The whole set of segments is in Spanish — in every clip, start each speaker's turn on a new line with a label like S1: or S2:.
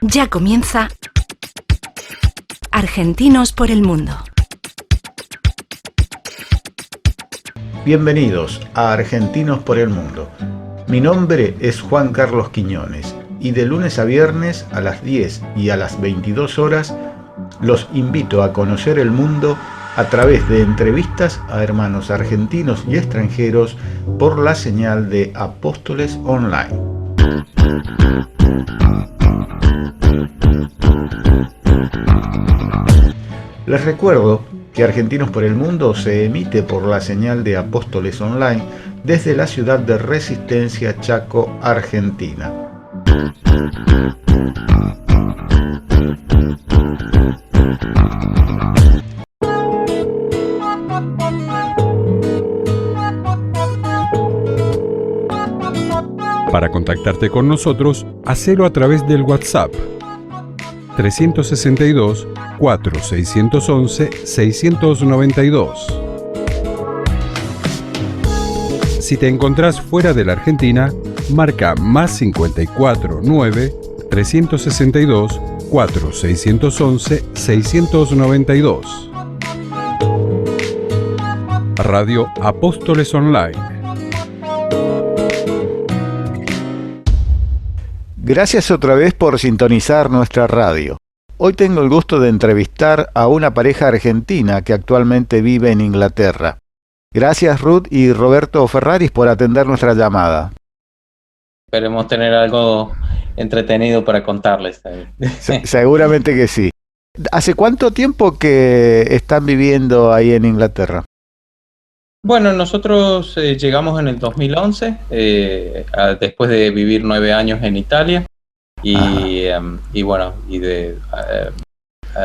S1: Ya comienza Argentinos por el Mundo.
S2: Bienvenidos a Argentinos por el Mundo. Mi nombre es Juan Carlos Quiñones y de lunes a viernes a las 10 y a las 22 horas los invito a conocer el mundo a través de entrevistas a hermanos argentinos y extranjeros por la señal de Apóstoles Online. Les recuerdo que Argentinos por el Mundo se emite por la señal de Apóstoles Online desde la ciudad de Resistencia, Chaco, Argentina.
S3: Para contactarte con nosotros, hacelo a través del WhatsApp 362 4611 692. Si te encontrás fuera de la Argentina, marca más 54 9 362 4611 692. Radio Apóstoles Online.
S2: Gracias otra vez por sintonizar nuestra radio. Hoy tengo el gusto de entrevistar a una pareja argentina que actualmente vive en Inglaterra. Gracias Ruth y Roberto Ferraris por atender nuestra llamada.
S4: Esperemos tener algo entretenido para contarles también.
S2: Seguramente que sí. ¿Hace cuánto tiempo que están viviendo ahí en Inglaterra?
S4: Bueno, nosotros llegamos en el 2011, después de vivir 9 años en Italia.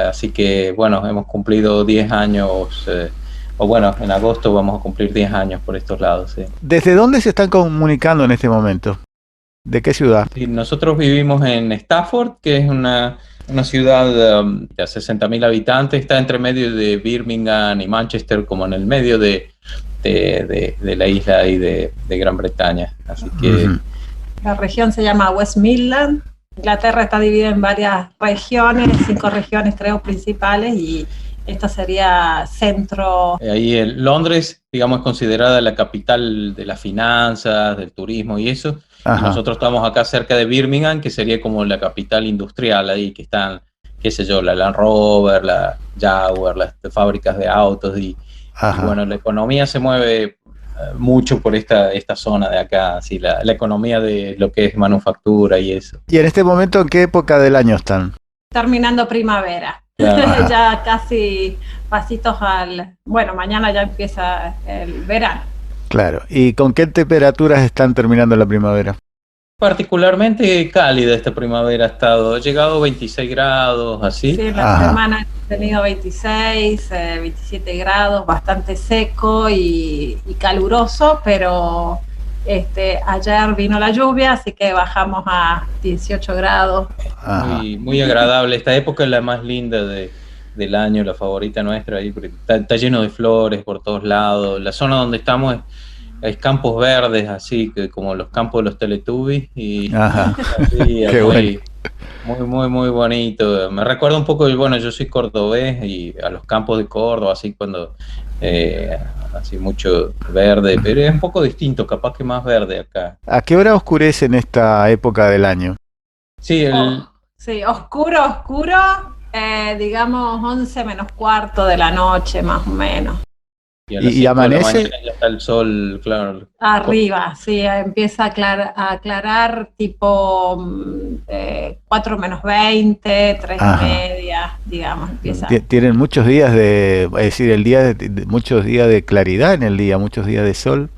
S4: Así que bueno, hemos cumplido 10 años, en agosto vamos a cumplir 10 años por estos lados. Sí.
S2: ¿Desde dónde se están comunicando en este momento? ¿De qué ciudad?
S4: Sí, nosotros vivimos en Stafford, que es una ciudad de 60.000 habitantes, está entre medio de Birmingham y Manchester, como en el medio de la isla y de Gran Bretaña. Así que
S5: la región se llama West Midlands. Inglaterra está dividida en varias regiones, 5 regiones creo principales, y esta sería centro.
S4: Ahí en Londres, digamos, es considerada la capital de las finanzas, del turismo y eso. Y nosotros estamos acá cerca de Birmingham, que sería como la capital industrial ahí, que están, qué sé yo, la Land Rover, la Jaguar, las fábricas de autos y bueno, la economía se mueve mucho por esta zona de acá, así, la economía de lo que es manufactura y eso.
S2: ¿Y en este momento en qué época del año están?
S5: Terminando primavera. Claro. Ya casi pasitos mañana ya empieza el verano.
S2: Claro. ¿Y con qué temperaturas están terminando la primavera?
S4: Particularmente cálida esta primavera ha estado. Ha llegado a 26 grados, así.
S5: Sí, la semana he tenido 26, 27 grados, bastante seco y caluroso, pero ayer vino la lluvia, así que bajamos a 18 grados.
S4: Muy agradable. Esta época es la más linda del año, la favorita nuestra. Ahí, está lleno de flores por todos lados. La zona donde estamos hay campos verdes, así que como los campos de los Teletubbies. Y así, muy bonito. Me recuerda un poco, yo soy cordobés y a los campos de Córdoba, así cuando así mucho verde, pero es un poco distinto, capaz que más verde acá.
S2: ¿A qué hora oscurece en esta época del año?
S4: Sí,
S5: oscuro, digamos 11 menos cuarto de la noche, más o menos.
S2: ¿Y amanece?
S4: Ya está el sol, claro.
S5: Arriba, sí, empieza a aclarar tipo 4 menos 20, 3 y media, digamos, empieza.
S2: Tienen muchos días muchos días de claridad en el día, muchos días de sol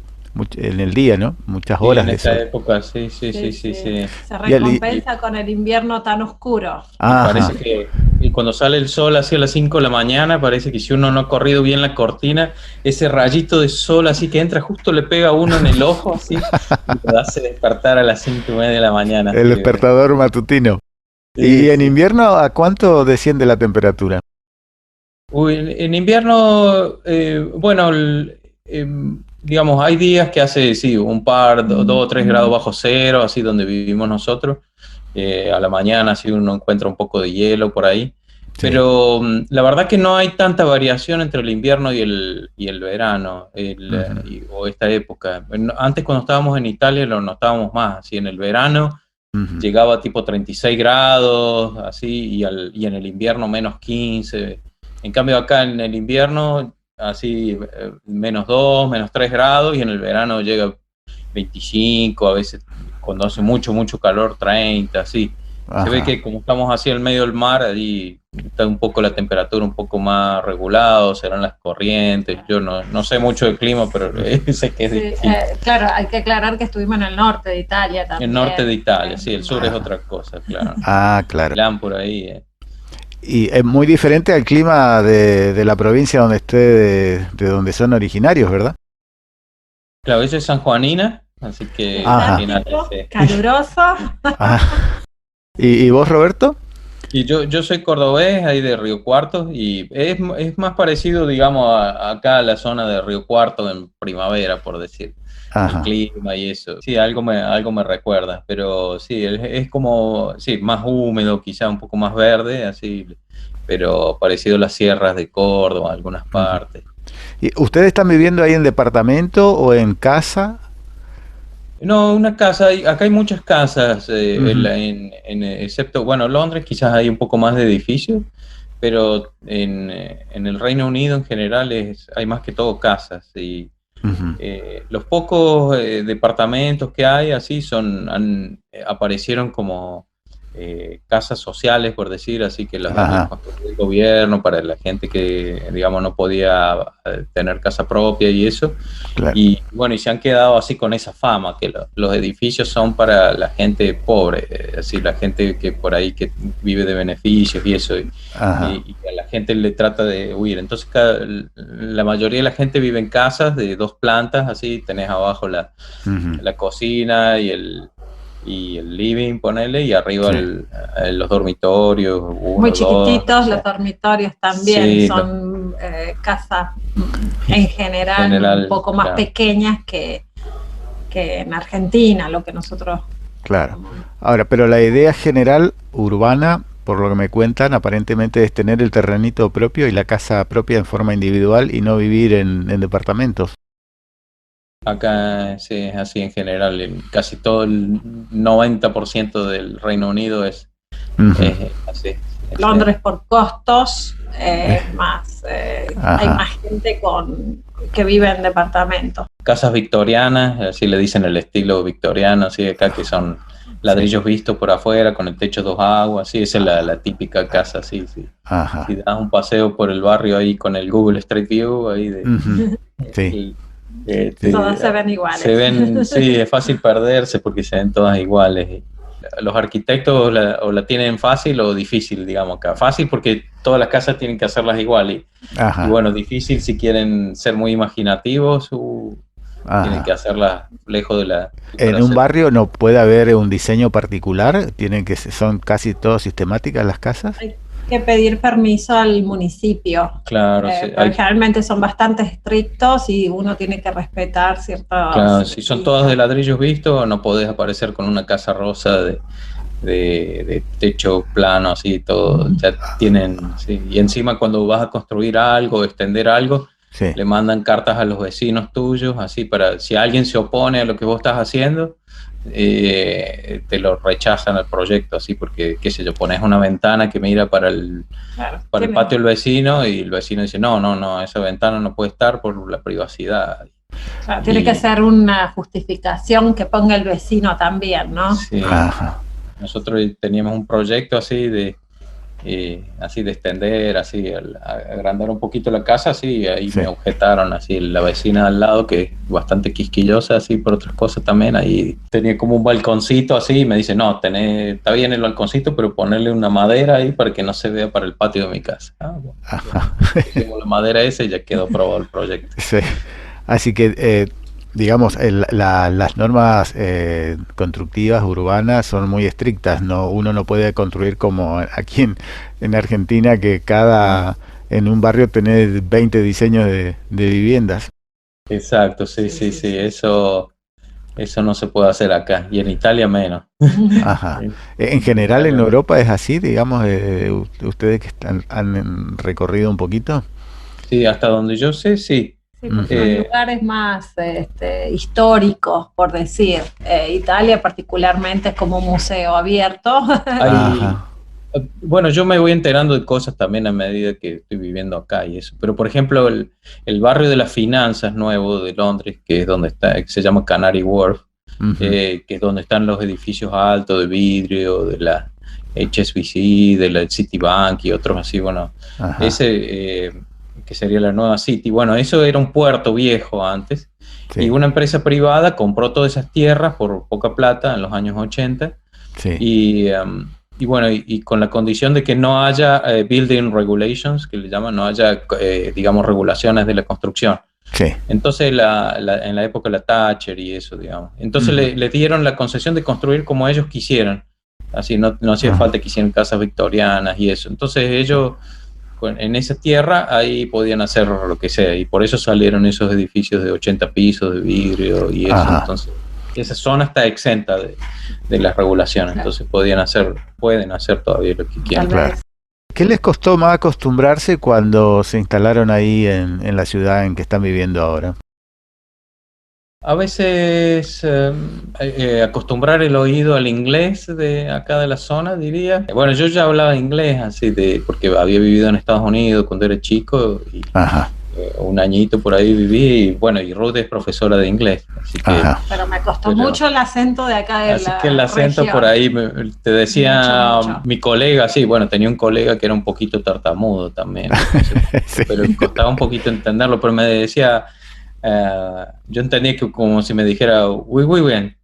S2: en el día, ¿no? Muchas horas de sol.
S4: En esta época, sí.
S5: Se recompensa con el invierno tan oscuro.
S4: Parece que cuando sale el sol hacia las 5 de la mañana, parece que si uno no ha corrido bien la cortina, ese rayito de sol así que entra justo le pega a uno en el ojo, así, y lo hace despertar a las 5:30 de la mañana.
S2: El despertador matutino. Sí. ¿Y en invierno a cuánto desciende la temperatura?
S4: En invierno, digamos, hay días que hace, sí, un par, 2 o 3 grados bajo cero, así donde vivimos nosotros, A la mañana sí uno encuentra un poco de hielo por ahí.
S2: Sí.
S4: Pero la verdad que no hay tanta variación entre el invierno y el verano, o esta época. Antes cuando estábamos en Italia lo notábamos más, así en el verano llegaba tipo 36 grados, así, y en el invierno menos 15. En cambio acá en el invierno, así, menos 2, menos 3 grados, y en el verano llega 25, a veces cuando hace mucho, mucho calor, 30, así.
S2: Ajá.
S4: Se ve que como estamos así al medio del mar, ahí está un poco la temperatura un poco más regulado, serán las corrientes. Yo no sé mucho del clima, pero sé que es distinto.
S5: Claro, hay que aclarar que estuvimos en el norte de Italia también.
S4: El norte de Italia, sí, el sur es otra cosa, claro.
S2: Ah, claro.
S4: Milán por ahí.
S2: Y es muy diferente al clima de la provincia donde de donde son originarios, ¿verdad?
S4: Claro, eso es sanjuanina, así que
S2: Ajá.
S5: Caluroso.
S2: ¿Y vos, Roberto?
S4: Y yo soy cordobés, ahí de Río Cuarto, y es más parecido, digamos, acá a la zona de Río Cuarto en primavera, por decir.
S2: Ajá.
S4: El clima y eso. Sí, algo me recuerda, pero sí, es como, sí, más húmedo, quizá un poco más verde, así, pero parecido a las sierras de Córdoba, algunas partes.
S2: ¿Y ustedes están viviendo ahí en departamento o en casa?
S4: No, una casa, acá hay muchas casas, excepto, bueno, Londres quizás hay un poco más de edificios, pero en el Reino Unido en general hay más que todo casas, y los pocos departamentos que hay así aparecieron como casas sociales, por decir así, que las construyó el gobierno para la gente que, digamos, no podía tener casa propia y eso. Claro. Y bueno, y se han quedado así con esa fama, que los edificios son para la gente pobre, así, la gente que por ahí que vive de beneficios y eso, y a la gente le trata de huir. Entonces la mayoría de la gente vive en casas de 2 plantas, así, tenés abajo la cocina y el living, ponele, y arriba los dormitorios.
S5: Muy chiquititos, los dormitorios también, sí, son casas en general un poco más pequeñas que en Argentina, lo que nosotros...
S2: Claro. Ahora, pero la idea general urbana, por lo que me cuentan, aparentemente es tener el terrenito propio y la casa propia en forma individual y no vivir en departamentos.
S4: Acá sí, es así en general, casi todo el 90% del Reino Unido es así.
S5: Londres por costos, hay más gente que vive en departamentos.
S4: Casas victorianas, así le dicen el estilo victoriano, así acá que son ladrillos vistos por afuera, con el techo 2 aguas, sí, esa es la típica casa, sí. Si das un paseo por el barrio ahí con el Google Street View, ahí
S2: sí.
S5: Todas se ven iguales.
S4: Sí, es fácil perderse porque se ven todas iguales. Los arquitectos o la tienen fácil o difícil, digamos acá. Fácil porque todas las casas tienen que hacerlas iguales. Y bueno, difícil si quieren ser muy imaginativos tienen que hacerlas lejos de la...
S2: En un barrio no puede haber un diseño particular, son casi todas sistemáticas las casas.
S5: Hay que pedir permiso al municipio.
S4: Claro,
S5: generalmente son bastante estrictos y uno tiene que respetar ciertos...
S4: Claro, si son todas de ladrillos vistos, no podés aparecer con una casa rosa de techo plano, así, todo, ya tienen... Sí. Y encima cuando vas a construir algo, extender algo, le mandan cartas a los vecinos tuyos, así, para si alguien se opone a lo que vos estás haciendo, te lo rechazan al proyecto, así, porque, qué sé yo, pones una ventana que mira para el patio del vecino y el vecino dice, no, esa ventana no puede estar por la privacidad.
S5: Claro, tiene que ser una justificación que ponga el vecino también, ¿no?
S4: Sí. Nosotros teníamos un proyecto así de extender, así, agrandar un poquito la casa, así, ahí me objetaron, así, la vecina al lado, que es bastante quisquillosa, así, por otras cosas también, ahí tenía como un balconcito, así, y me dice, no, está bien el balconcito, pero ponerle una madera ahí para que no se vea para el patio de mi casa. Bueno, hicimos la madera esa y ya quedó aprobado el proyecto.
S2: Sí, así que... digamos, las normas constructivas urbanas son muy estrictas, uno no puede construir como aquí en Argentina, que en un barrio tenés 20 diseños de viviendas.
S4: Exacto, sí, eso Eso no se puede hacer acá, y en Italia menos.
S2: Ajá. En general en Europa es así, digamos, ustedes que han recorrido un poquito.
S4: Sí, hasta donde yo sé, sí.
S5: Sí, porque son lugares más históricos, por decir. Italia particularmente es como un museo abierto.
S4: Bueno, yo me voy enterando de cosas también a medida que estoy viviendo acá y eso. Pero, por ejemplo, el barrio de las finanzas nuevo de Londres, que es donde está, que se llama Canary Wharf, que es donde están los edificios altos de vidrio, de la HSBC, de la Citibank y otros así, bueno, ese que sería la nueva City. Bueno, eso era un puerto viejo antes, y una empresa privada compró todas esas tierras por poca plata en los años 80, y bueno, y con la condición de que no haya building regulations, que le llaman, no haya, digamos, regulaciones de la construcción.
S2: Sí.
S4: Entonces, en la época de la Thatcher y eso, digamos. Entonces le dieron la concesión de construir como ellos quisieran. Así, no hacía falta que hicieran casas victorianas y eso. Entonces ellos, en esa tierra, ahí podían hacer lo que sea. Y por eso salieron esos edificios de 80 pisos de vidrio y eso. Entonces, esa zona está exenta de las regulaciones. Entonces pueden hacer todavía lo que quieran.
S2: Claro. ¿Qué les costó más acostumbrarse cuando se instalaron ahí en la ciudad en que están viviendo ahora?
S4: A veces acostumbrar el oído al inglés de acá de la zona, diría. Bueno, yo ya hablaba inglés así porque había vivido en Estados Unidos cuando era chico y un añito por ahí viví, y bueno, y Ruth es profesora de inglés, así que,
S5: pero me costó mucho el acento de acá de la región.
S4: Así que el acento por ahí, te decía mucho. Mi colega, sí, bueno, tenía un colega que era un poquito tartamudo también, entonces, pero costaba un poquito entenderlo, pero me decía, yo entendía que como si me dijera, we win,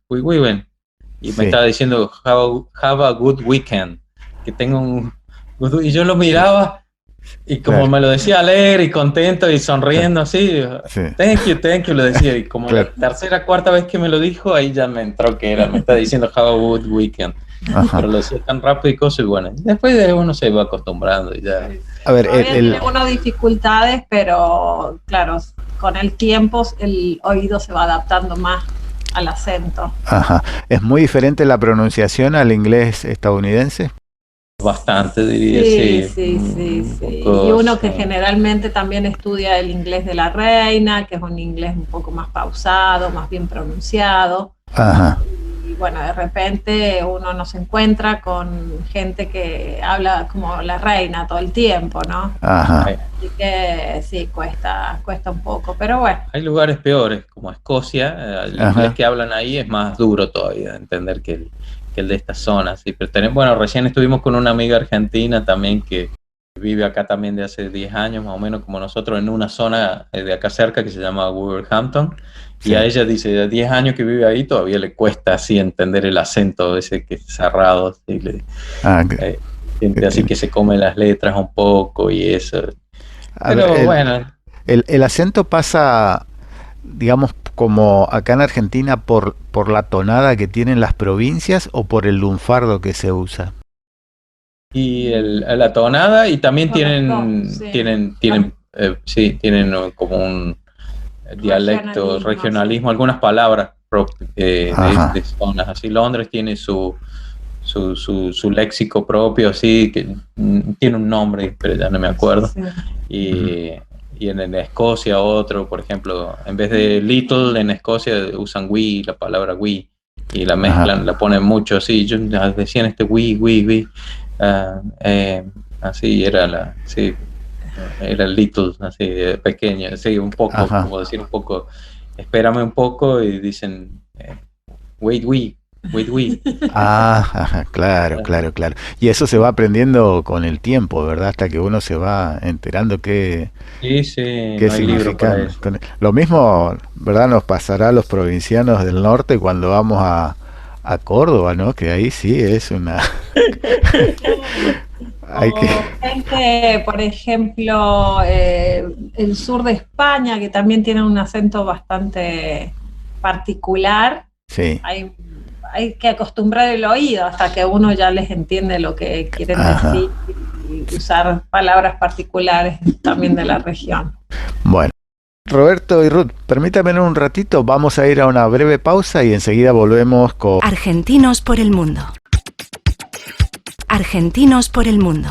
S4: y me estaba diciendo, have a good weekend, que tengo un good, y yo lo miraba, y como me lo decía alegre y contento y sonriendo así, thank you, lo decía, y como la tercera, cuarta vez que me lo dijo, ahí ya me entró que me está diciendo have a good weekend. Pero lo decía tan rápido y cosas, y bueno, después de uno se va acostumbrando y ya.
S5: A ver, tiene unas dificultades, pero claro, con el tiempo el oído se va adaptando más al acento.
S2: ¿Es muy diferente la pronunciación al inglés estadounidense?
S4: Bastante, diría,
S5: sí. Y uno que generalmente también estudia el inglés de la reina, que es un inglés un poco más pausado, más bien pronunciado. Y bueno, de repente uno no se encuentra con gente que habla como la reina todo el tiempo, ¿no? Así que sí, cuesta un poco, pero bueno.
S4: Hay lugares peores, como Escocia, el inglés que hablan ahí es más duro todavía de entender que el de esta zona, sí, pero bueno, recién estuvimos con una amiga argentina también que vive acá también de hace 10 años más o menos como nosotros, en una zona de acá cerca que se llama Wolverhampton, y a ella dice, de 10 años que vive ahí todavía le cuesta así entender el acento ese que es cerrado, así, así que se come las letras un poco y eso. Pero bueno.
S2: El acento pasa, digamos, como acá en Argentina por la tonada que tienen las provincias o por el lunfardo que se usa.
S4: Y la tonada, y también tienen como un dialecto, regionalismo, algunas palabras de zonas así. Londres tiene su léxico propio, así, que tiene un nombre, pero ya no me acuerdo. Y en Escocia otro, por ejemplo, en vez de little, en Escocia usan we, la palabra we, y la mezclan, la ponen mucho así. Yo decían we. Así era era little, así, pequeño, así, un poco, como decir un poco, espérame un poco, y dicen, wait, we.
S2: Claro. Y eso se va aprendiendo con el tiempo, ¿verdad? Hasta que uno se va enterando qué significa. Lo mismo, ¿verdad? Nos pasará a los provincianos del norte cuando vamos a Córdoba, ¿no? Que ahí sí es una...
S5: gente, por ejemplo, el sur de España, que también tiene un acento bastante particular.
S2: Sí.
S5: Hay que acostumbrar el oído hasta que uno ya les entiende lo que quieren decir y usar palabras particulares también de la región.
S2: Bueno. Roberto y Ruth, permítanme un ratito, vamos a ir a una breve pausa y enseguida volvemos con
S1: Argentinos por el mundo. Argentinos por el mundo.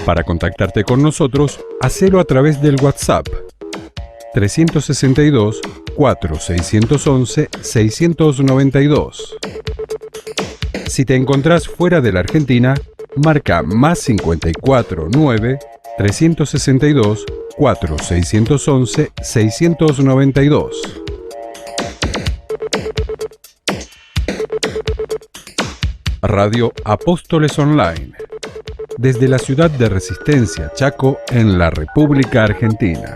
S3: Para contactarte con nosotros, hacelo a través del WhatsApp 362 4611 692. Si te encontrás fuera de la Argentina, marca +54 9 362 4611 692. Radio Apóstoles Online, desde la ciudad de Resistencia, Chaco, en la República Argentina.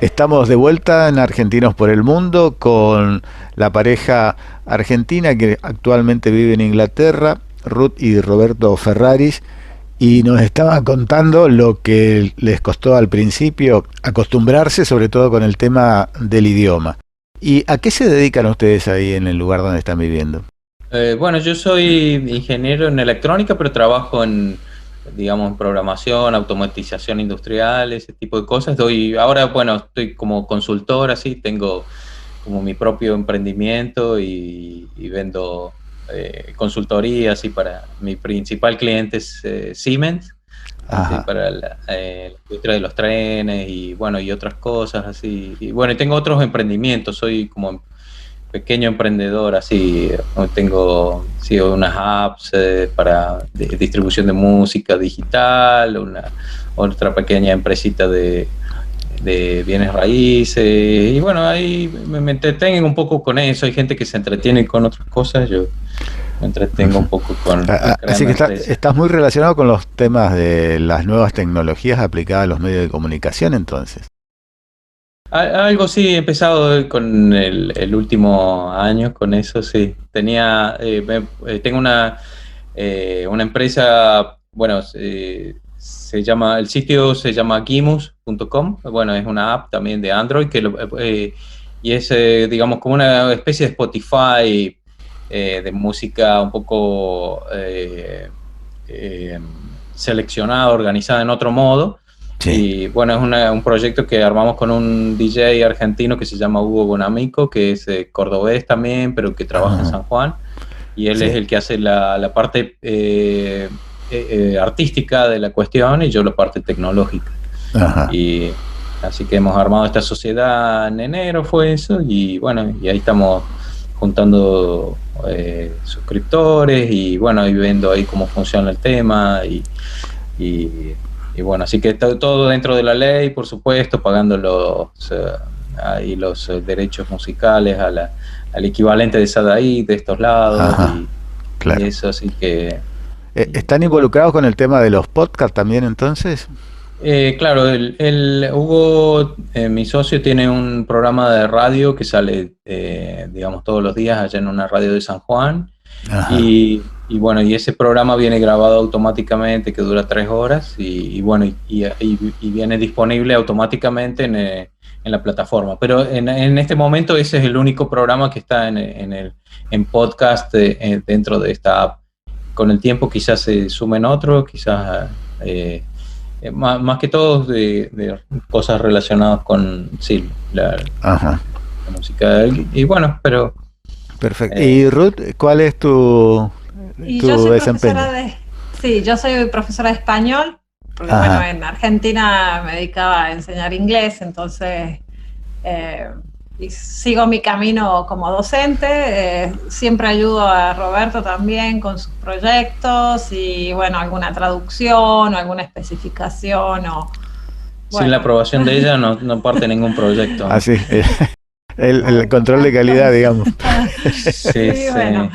S2: Estamos de vuelta en Argentinos por el Mundo con la pareja argentina que actualmente vive en Inglaterra, Ruth y Roberto Ferraris, y nos estaban contando lo que les costó al principio acostumbrarse, sobre todo con el tema del idioma. ¿Y a qué se dedican ustedes ahí en el lugar donde están viviendo?
S4: Bueno, yo soy ingeniero en electrónica, pero trabajo en programación, automatización industrial, ese tipo de cosas. Ahora, bueno, estoy como consultor, así, tengo como mi propio emprendimiento y vendo consultoría, así, para mi principal cliente es Siemens, así, para la industria de los trenes y, bueno, y otras cosas, así. Y, bueno, y tengo otros emprendimientos, soy como pequeño emprendedor, así, tengo unas apps para distribución de música digital, otra pequeña empresita de bienes raíces, y bueno, ahí me entretengo un poco con eso. Hay gente que se entretiene con otras cosas, yo me entretengo un poco con
S2: así que estás muy relacionado con los temas de las nuevas tecnologías aplicadas a los medios de comunicación, entonces.
S4: Algo sí, he empezado con el último año con eso, sí. Tengo una empresa, bueno, el sitio se llama Gimus.com, bueno, es una app también de Android y es, digamos, como una especie de Spotify de música un poco seleccionada, organizada en otro modo. Sí. Y bueno, es un proyecto que armamos con un DJ argentino que se llama Hugo Bonamico, que es cordobés también, pero que trabaja en San Juan. Y él es el que hace la parte artística de la cuestión y yo la parte tecnológica. Y así que hemos armado esta sociedad en enero, fue eso, y bueno, y ahí estamos juntando suscriptores y bueno, y viendo ahí cómo funciona el tema y bueno, así que todo dentro de la ley, por supuesto, pagando los derechos musicales al equivalente de SADAI de estos lados. Claro. Y eso, así que...
S2: ¿Están involucrados con el tema de los podcasts también, entonces?
S4: Claro, Hugo, mi socio, tiene un programa de radio que sale, digamos, todos los días allá en una radio de San Juan. Y bueno, y ese programa viene grabado automáticamente, que dura 3 horas, y bueno, y viene disponible automáticamente en la plataforma. Pero en este momento ese es el único programa que está en podcast dentro de esta app. Con el tiempo quizás se sumen otros, quizás más que todo de cosas relacionadas con la música. Y bueno, pero...
S2: Perfecto. ¿Y Ruth, cuál es tu desempeño?
S5: Yo soy profesora de español, porque bueno, en Argentina me dedicaba a enseñar inglés, entonces y sigo mi camino como docente. Siempre ayudo a Roberto también con sus proyectos y bueno, alguna traducción o alguna especificación. Bueno.
S4: Sin la aprobación de ella no parte ningún proyecto.
S2: Así el control de calidad, digamos.
S4: Sí, bueno.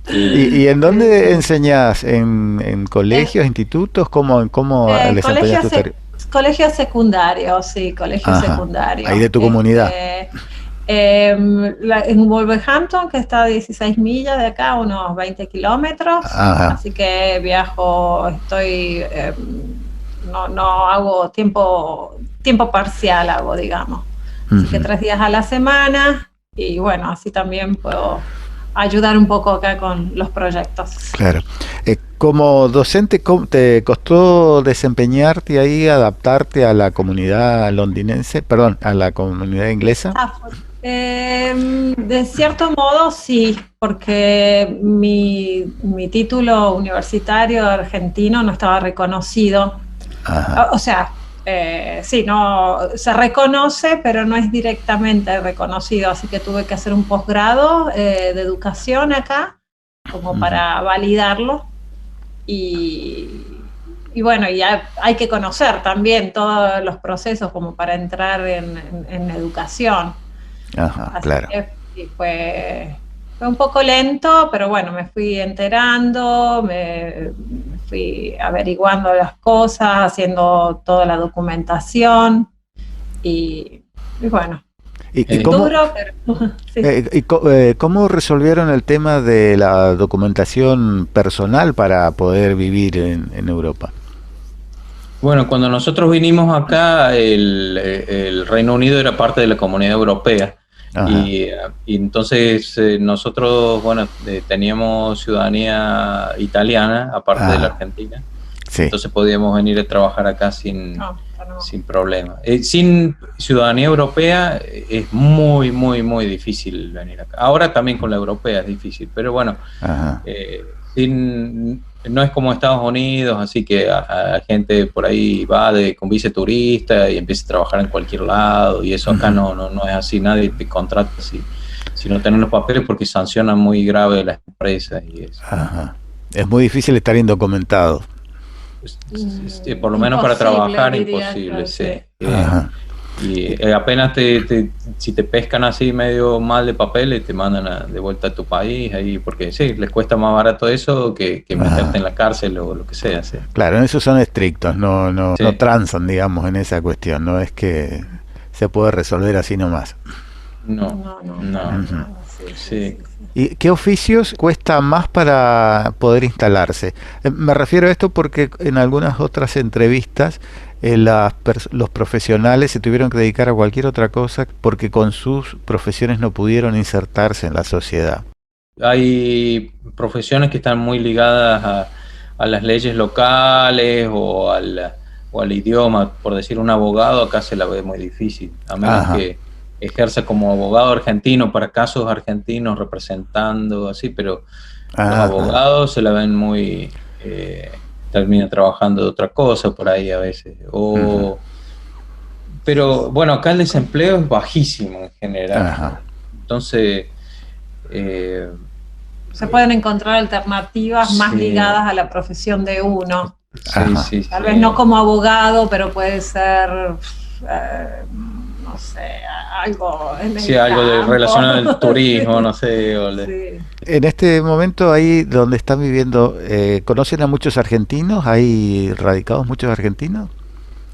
S2: ¿Y en dónde enseñás? ¿En colegios, institutos? ¿Cómo desempeñas tu tarea?
S5: Colegios secundarios, sí, colegios secundarios.
S2: Ahí de tu comunidad.
S5: En Wolverhampton, que está a 16 millas de acá, unos 20 kilómetros. Así que viajo, estoy no hago tiempo parcial, digamos. Así que 3 días a la semana, y bueno, así también puedo ayudar un poco acá con los proyectos.
S2: Claro. Como docente, ¿cómo te costó desempeñarte ahí, adaptarte a la comunidad londinense, perdón, a la comunidad inglesa?
S5: De cierto modo sí, porque mi título universitario argentino no estaba reconocido.
S2: Ajá.
S5: O sea, sí, no se reconoce, pero no es directamente reconocido, así que tuve que hacer un posgrado de educación acá, como para validarlo. Y bueno, ya hay que conocer también todos los procesos como para entrar en educación.
S2: Ajá,
S5: Así
S2: claro.
S5: que sí, fue un poco lento, pero bueno, me fui enterando, me fui averiguando las cosas, haciendo toda la documentación y bueno.
S2: ¿Y cómo,
S5: duro, pero sí.
S2: cómo resolvieron el tema de la documentación personal para poder vivir en Europa?
S4: Bueno, cuando nosotros vinimos acá, el Reino Unido era parte de la Comunidad Europea. Y entonces nosotros, bueno, teníamos ciudadanía italiana, aparte de la Argentina. Sí. Entonces podíamos venir a trabajar acá sin problema. Sin ciudadanía europea es muy, muy, muy difícil venir acá. Ahora también con la europea es difícil, pero bueno, no es como Estados Unidos, así que a gente por ahí va con visa turista y empieza a trabajar en cualquier lado, y eso acá no es así. Nadie te contrata si no tenés los papeles, porque sancionan muy grave las empresas y eso.
S2: Es muy difícil estar indocumentado.
S4: Por lo menos para trabajar, imposible, sí. Y apenas si te pescan así medio mal de papeles, te mandan de vuelta a tu país, ahí, porque sí, les cuesta más barato eso que meterte en la cárcel o lo que sea. Sí.
S2: Claro, en eso son estrictos, no transan, digamos, en esa cuestión, no es que se puede resolver así nomás.
S4: No. Sí.
S2: ¿Y qué oficios cuesta más para poder instalarse? Me refiero a esto porque en algunas otras entrevistas los profesionales se tuvieron que dedicar a cualquier otra cosa porque con sus profesiones no pudieron insertarse en la sociedad.
S4: Hay profesiones que están muy ligadas a las leyes locales o al idioma. Por decir, un abogado acá se la ve muy difícil, a menos que ejerza como abogado argentino para casos argentinos representando así, pero los abogados se la ven muy... termina trabajando de otra cosa por ahí a veces. Pero bueno, acá el desempleo es bajísimo en general. Entonces...
S5: se pueden encontrar alternativas más ligadas a la profesión de uno. Tal vez no como abogado, pero puede ser... no sé, algo en el
S4: algo relacionado al turismo, no sé.
S2: En este momento, ahí donde están viviendo, ¿conocen a muchos argentinos? ¿Hay radicados muchos argentinos?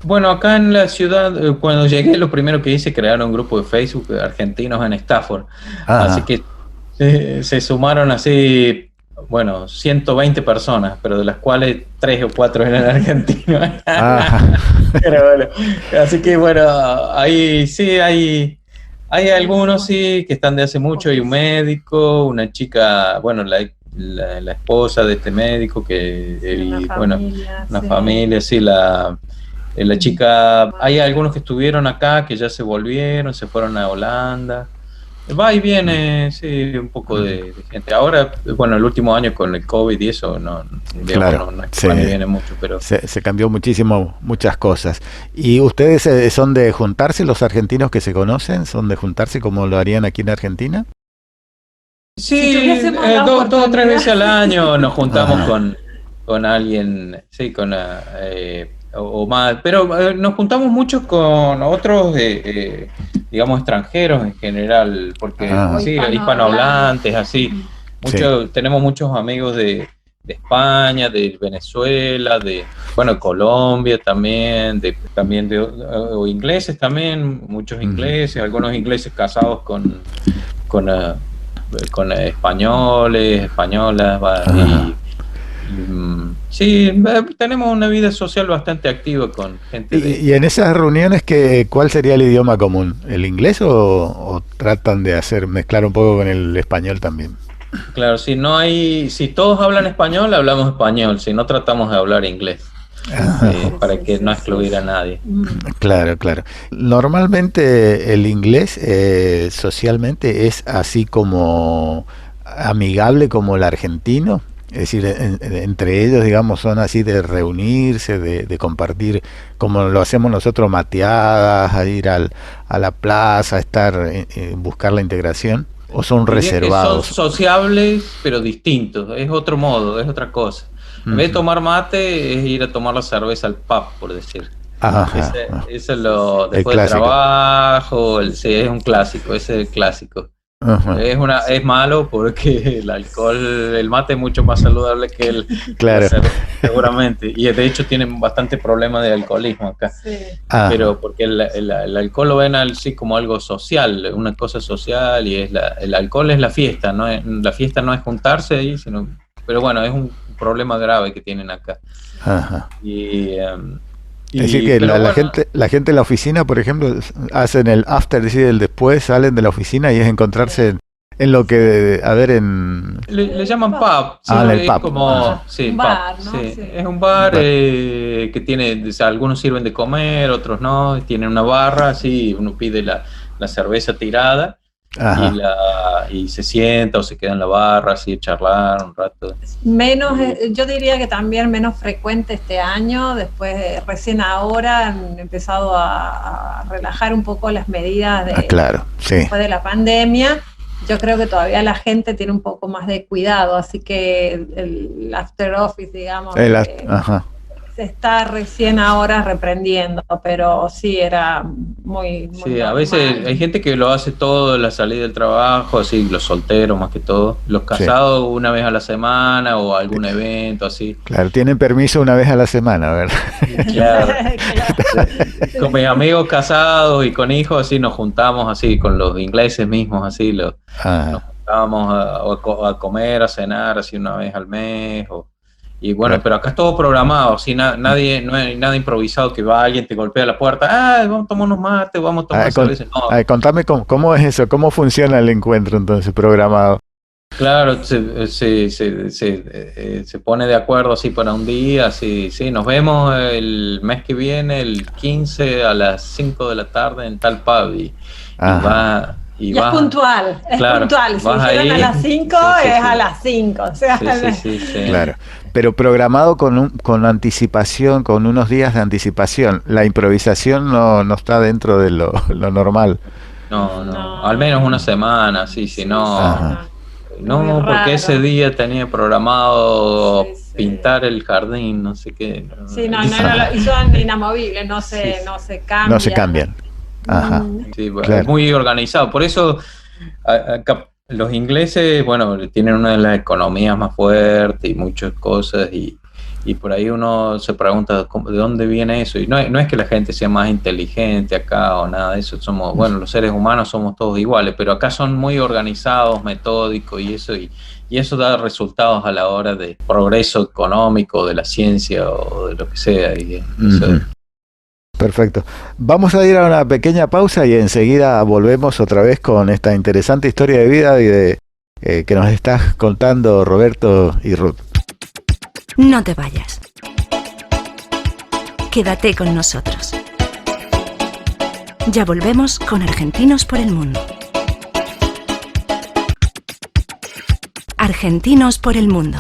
S4: Bueno, acá en la ciudad, cuando llegué, lo primero que hice, crear un grupo de Facebook de argentinos en Stafford. Así que se sumaron así, bueno, 120 personas, pero de las cuales 3 o 4 eran argentinos. Pero bueno, así que bueno, ahí sí hay algunos sí que están de hace mucho. Hay un médico, una chica, bueno, la esposa de este médico, una familia, sí, la chica. Hay algunos que estuvieron acá, que ya se volvieron, se fueron a Holanda. Va y viene, sí, un poco de gente. Ahora, bueno, el último año con el COVID y eso, no viene mucho, pero...
S2: Se cambió muchísimo, muchas cosas. ¿Y ustedes son de juntarse, los argentinos que se conocen? ¿Son de juntarse como lo harían aquí en Argentina?
S4: Sí, 2 o 3 veces al año nos juntamos con alguien, sí, o más, pero nos juntamos mucho con otros, digamos, extranjeros en general, porque sí, hispanohablantes, así. Tenemos muchos amigos de España, de Venezuela, de Colombia también, o ingleses también, muchos ingleses, algunos ingleses casados con españoles, españolas, Sí, tenemos una vida social bastante activa con gente
S2: Y en esas reuniones, ¿cuál sería el idioma común? ¿El inglés o tratan de mezclar un poco con el español también?
S4: Claro, si todos hablan español, hablamos español, si no tratamos de hablar inglés, para que no excluir a nadie.
S2: Claro, claro. Normalmente el inglés socialmente es así como amigable como el argentino. Es decir, entre ellos, digamos, son así de reunirse, de compartir, como lo hacemos nosotros, mateadas, a ir a la plaza, buscar la integración, o son reservados.
S4: Son sociables, pero distintos, es otro modo, es otra cosa. En vez de tomar mate, es ir a tomar la cerveza al pub, por decir. Ese es lo después del trabajo, es un clásico, ese es el clásico. Es malo porque el alcohol, el mate es mucho más saludable que el cerveza, seguramente, y de hecho tienen bastante problemas de alcoholismo acá, pero porque el alcohol lo ven así como algo social, una cosa social, y el alcohol es la fiesta, la fiesta no es juntarse ahí, pero bueno, es un problema grave que tienen acá.
S2: Es decir, que la gente en la oficina, por ejemplo, hacen el after, es decir, el después, salen de la oficina y es encontrarse en lo que,
S4: Le llaman pub.
S2: El pub.
S4: Como,
S5: un bar, ¿no?
S4: Es un bar que tiene, algunos sirven de comer, otros no, tienen una barra, así, uno pide la cerveza tirada. Y se sienta o se queda en la barra así, charlar un rato.
S5: Yo diría que también menos frecuente este año, después recién ahora han empezado a relajar un poco las medidas después de la pandemia. Yo creo que todavía la gente tiene un poco más de cuidado, así que el after office, digamos, se está recién ahora reprendiendo, pero sí era muy
S4: sí, a veces hay gente que lo hace todo en la salida del trabajo, así, los solteros más que todo, los casados una vez a la semana o algún evento así.
S2: Claro, tienen permiso una vez a la semana, ¿verdad?
S4: Claro. Con mis amigos casados y con hijos, así nos juntamos así, con los ingleses mismos, así, nos juntábamos a comer, a cenar, así una vez al mes, y bueno, pero acá es todo programado, ¿sí? No hay nada improvisado que va alguien, te golpea la puerta, vamos a tomar unos mates, vamos a tomar cerveza. No.
S2: Contame cómo es eso, cómo funciona el encuentro entonces programado.
S4: Claro, se pone de acuerdo así para un día, sí, nos vemos el mes que viene, el 15 a las 5 de la tarde en tal pub y
S5: es puntual, puntual. Si llegan a las 5, a las 5. O sea,
S2: Claro. Pero programado con anticipación, con unos días de anticipación. La improvisación no está dentro de lo normal.
S4: No, al menos una semana, no, porque ese día tenía programado pintar el jardín, no sé qué.
S5: Y son inamovibles, no se cambian.
S2: No se cambian.
S4: Sí, claro. Es muy organizado. Por eso acá, los ingleses, tienen una de las economías más fuertes y muchas cosas, y por ahí uno se pregunta de dónde viene eso. Y no es que la gente sea más inteligente acá o nada de eso. Los seres humanos somos todos iguales, pero acá son muy organizados, metódicos y eso da resultados a la hora de progreso económico, de la ciencia o de lo que sea.
S2: Perfecto. Vamos a ir a una pequeña pausa y enseguida volvemos otra vez con esta interesante historia de vida y que nos estás contando Roberto y Ruth.
S1: No te vayas. Quédate con nosotros. Ya volvemos con Argentinos por el Mundo. Argentinos por el Mundo.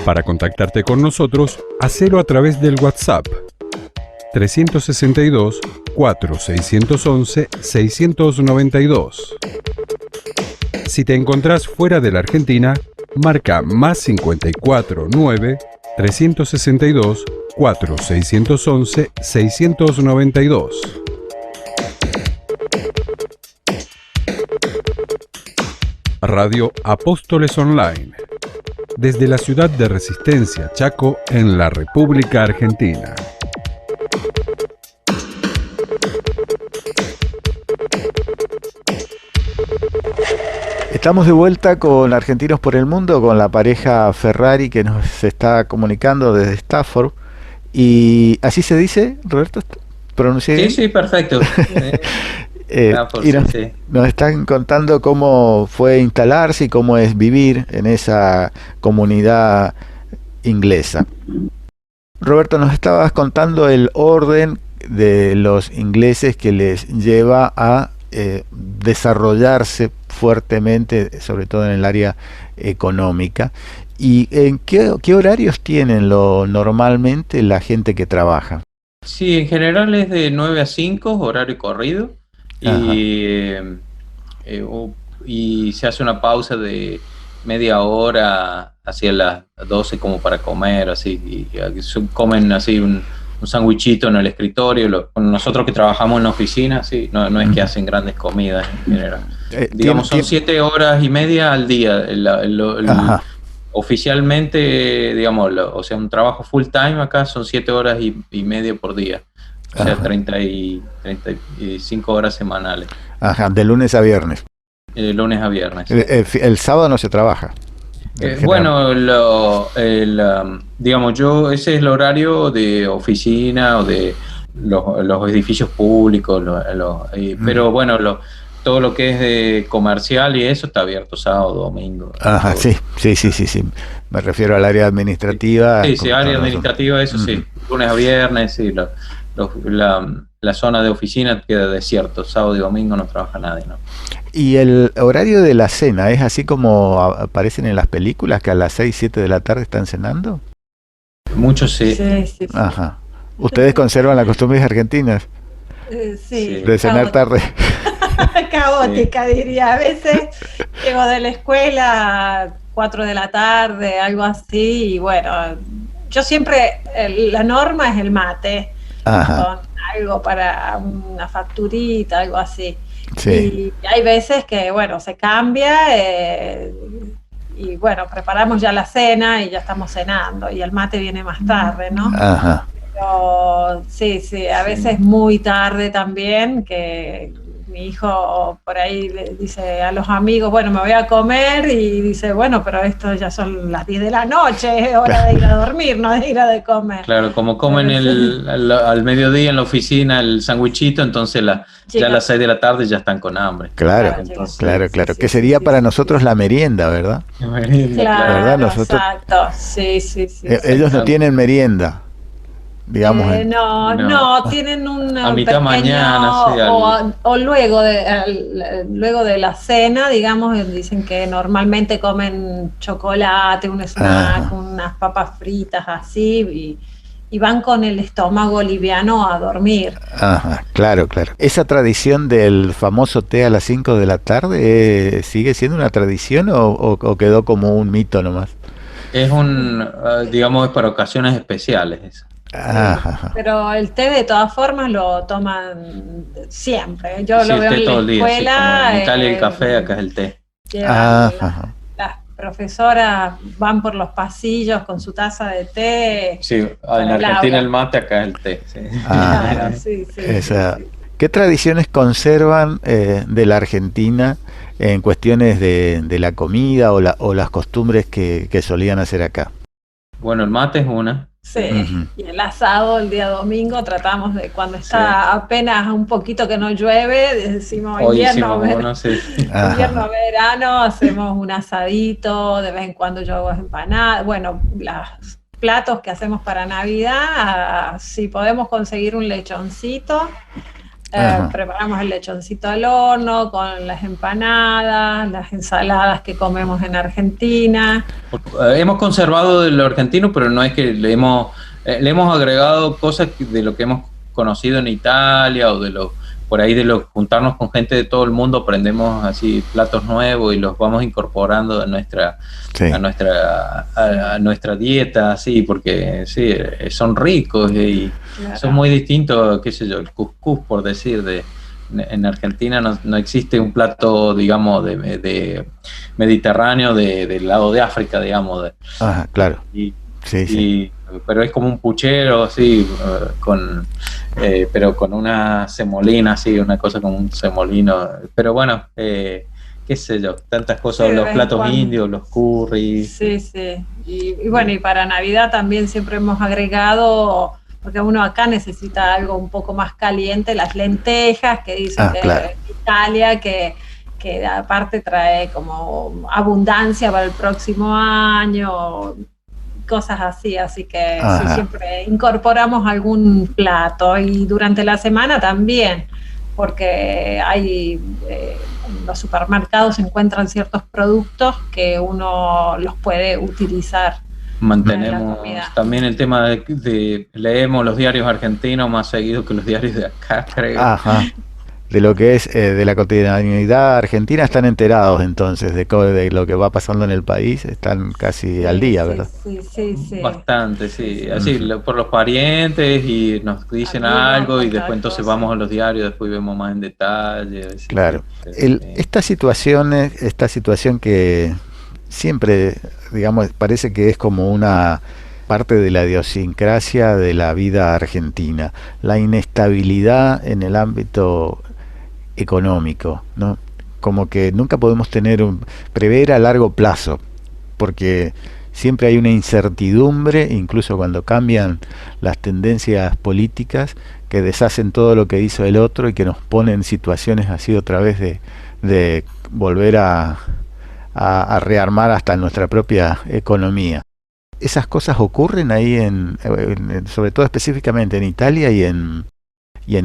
S3: Para contactarte con nosotros, hacelo a través del WhatsApp 362 4611 692. Si te encontrás fuera de la Argentina, marca más 54 9 362 4611 692. Radio Apóstoles Online. Desde la ciudad de Resistencia, Chaco, en la República Argentina.
S2: Estamos de vuelta con Argentinos por el Mundo, con la pareja Ferrari que nos está comunicando desde Stafford. ¿Y así se dice, Roberto? ¿Pronuncié bien?
S4: Sí, perfecto.
S2: Y nos están contando cómo fue instalarse y cómo es vivir en esa comunidad inglesa. Roberto, nos estabas contando el orden de los ingleses que les lleva a desarrollarse fuertemente, sobre todo en el área económica. ¿Y en qué horarios tienen normalmente la gente que trabaja?
S4: Sí, en general es de 9 a 5, horario corrido, y se hace una pausa de media hora hacia las 12 como para comer, así, y comen así un sandwichito en el escritorio. Nosotros que trabajamos en la oficina, sí, no es que hacen grandes comidas en general. Digamos, son 7 horas y media al día. Oficialmente, digamos, o sea, un trabajo full time acá son 7 horas y media por día. O sea, 35 horas semanales.
S2: Ajá, de lunes a viernes.
S4: De lunes a viernes.
S2: El sábado no se trabaja.
S4: Bueno, digamos, ese es el horario de oficina o de los edificios públicos, pero bueno, todo lo que es de comercial y eso está abierto sábado, domingo.
S2: Ajá, sí. Me refiero al área administrativa.
S4: Sí, área administrativa, eso sí. Lunes a viernes, sí. La zona de oficina queda desierto. Sábado y domingo no trabaja nadie, ¿no?
S2: ¿Y el horario de la cena es así como aparecen en las películas, que a las 6, 7 de la tarde están cenando?
S4: Muchos sí.
S5: Sí.
S2: Ajá. ¿Ustedes conservan las costumbres argentinas?
S5: Sí.
S2: De cenar tarde.
S5: Caótica, diría. A veces llego de la escuela a 4 de la tarde, algo así, y bueno, yo siempre, la norma es el mate.
S2: Ajá.
S5: Con algo para una facturita, algo así.
S2: Sí.
S5: Y hay veces que, bueno, se cambia y bueno, preparamos ya la cena y ya estamos cenando y el mate viene más tarde, ¿no?
S2: Ajá.
S5: Pero sí, a veces muy tarde también, que mi hijo por ahí le dice a los amigos, bueno, me voy a comer, y dice, bueno, pero esto ya son las 10 de la noche, es hora de ir a dormir, no de ir a comer.
S4: Claro, como comen al mediodía en la oficina el sandwichito, entonces ya a las 6 de la tarde ya están con hambre.
S2: Claro. Que sería para nosotros la merienda, ¿verdad?
S4: La merienda,
S5: claro,
S4: ¿verdad?
S2: Nosotros,
S5: exacto, sí.
S2: Ellos no tienen merienda. Digamos,
S5: no, tienen un
S4: a mitad
S5: pequeño,
S4: mañana,
S5: o luego de la cena, digamos, dicen que normalmente comen chocolate, un snack, unas papas fritas así, y van con el estómago liviano a dormir.
S2: Ajá, claro. ¿Esa tradición del famoso té a las 5 de la tarde sigue siendo una tradición o quedó como un mito nomás?
S4: Es digamos, es para ocasiones especiales eso.
S2: Ajá.
S5: Pero el té de todas formas lo toman siempre. Yo lo veo
S4: el té
S5: en
S4: todo
S5: la
S4: el día,
S5: escuela.
S4: Como en Italia el café, acá es el té.
S5: Las profesoras van por los pasillos con su taza de té.
S4: Sí, en Argentina el mate, acá es el té. Sí.
S5: Claro, sí.
S2: ¿Qué tradiciones conservan de la Argentina en cuestiones de la comida o las costumbres que solían hacer acá?
S4: Bueno, el mate es una.
S5: Sí, y el asado el día domingo tratamos de, cuando está apenas un poquito que no llueve, decimos invierno, verano, hacemos un asadito, de vez en cuando yo hago empanadas, bueno, los platos que hacemos para Navidad, si podemos conseguir un lechoncito, preparamos el lechoncito al horno con las empanadas, las ensaladas que comemos en Argentina.
S4: Hemos conservado de lo argentino, pero no es que le hemos agregado cosas de lo que hemos conocido en Italia o por ahí juntarnos con gente de todo el mundo, aprendemos así platos nuevos y los vamos incorporando a nuestra dieta, así, porque sí, son ricos y son muy distintos, qué sé yo, el cuscús, por decir, en Argentina no existe un plato, digamos, de mediterráneo del lado de África, digamos.
S2: Ajá, claro.
S4: Pero es como un puchero, así, pero con una semolina, así, una cosa como un semolino. Pero bueno, que qué sé yo, tantas cosas,
S5: Sí, de
S4: los
S5: vez en
S4: platos
S5: cuando.
S4: indios, los curries.
S5: Sí, sí. Y bueno, y para Navidad también siempre hemos agregado, porque uno acá necesita algo un poco más caliente, las lentejas, que dicen que
S2: claro.
S5: Italia, que aparte trae como abundancia para el próximo año, cosas así que sí,
S2: Ajá.
S5: siempre incorporamos algún plato y durante la semana también, porque hay en los supermercados se encuentran ciertos productos que uno los puede utilizar en la
S4: Mantenemos
S5: comida.
S4: también el tema leemos los diarios argentinos más seguido que los diarios de acá, creo.
S2: Ajá. De lo que es de la cotidianidad argentina están enterados entonces de lo que va pasando en el país, están casi al
S5: Sí,
S2: día,
S5: sí,
S2: ¿verdad?
S5: sí, sí, sí.
S4: Bastante,
S5: Sí,
S4: sí.
S5: sí.
S4: Así, por los parientes y nos dicen
S5: Amigos,
S4: algo y después entonces
S5: contactos.
S4: vamos a los diarios, después vemos más en detalle. Así
S2: Claro.
S4: que,
S2: Esta situación que siempre, digamos, parece que es como una parte de la idiosincrasia de la vida argentina, la inestabilidad en el ámbito económico, ¿no? Como que nunca podemos prever a largo plazo, porque siempre hay una incertidumbre, incluso cuando cambian las tendencias políticas, que deshacen todo lo que hizo el otro y que nos ponen en situaciones así otra vez de volver a rearmar hasta nuestra propia economía. Esas cosas ocurren ahí sobre todo específicamente en Italia y en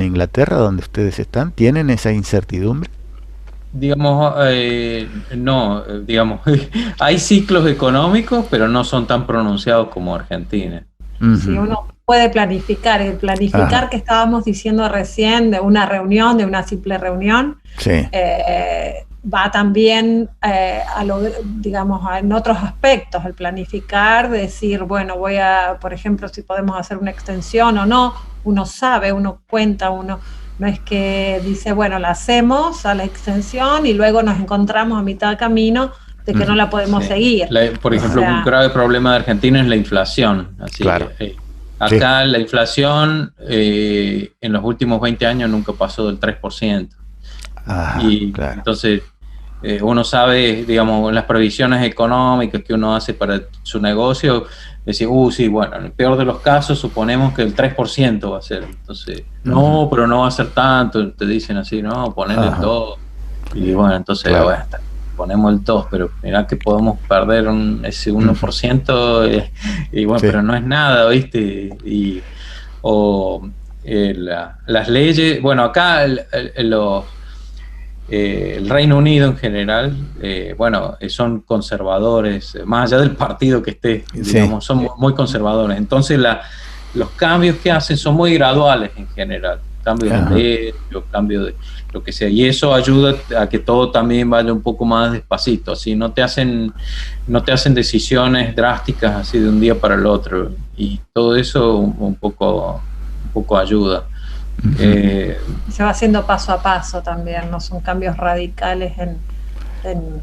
S2: Inglaterra, donde ustedes están. ¿Tienen esa incertidumbre?
S4: digamos, no, digamos, hay ciclos económicos, pero no son tan pronunciados como Argentina.
S5: Si
S2: Ujú.
S5: uno puede planificar, el planificar
S2: Ajá.
S5: que estábamos diciendo recién de una reunión, de una simple reunión,
S2: Sí.
S5: va también digamos, en otros aspectos, el planificar, decir, bueno, por ejemplo, si podemos hacer una extensión o no, uno sabe, uno cuenta, uno no es que dice, bueno, la hacemos a la extensión y luego nos encontramos a mitad de camino de que no la podemos
S4: Sí.
S5: seguir.
S4: Por
S5: O
S4: ejemplo, un
S5: sea,
S4: grave problema de Argentina es la inflación. Así,
S2: Claro. Sí.
S4: acá la inflación en los últimos 20 años nunca pasó del 3%. Y
S2: Claro.
S4: entonces uno sabe, digamos, las previsiones económicas que uno hace para su negocio, decir, sí, bueno, en el peor de los casos suponemos que el 3% va a ser. Entonces, no, pero no va a ser tanto, te dicen así, no, ponerle el 2. Y bueno, entonces,
S2: Claro.
S4: bueno, ponemos el 2, pero mirá que podemos perder ese 1%, y bueno,
S2: Sí.
S4: pero no es nada, ¿viste? Las leyes, bueno, acá el Reino Unido en general, bueno, son conservadores, más allá del partido que esté, digamos, son muy conservadores. Entonces los cambios que hacen son muy graduales en general, cambios de ley, cambios de lo que sea, y eso ayuda a que todo también vaya un poco más despacito, así no te hacen decisiones drásticas así de un día para el otro, y todo eso un poco ayuda.
S5: se va haciendo paso a paso también, no son cambios radicales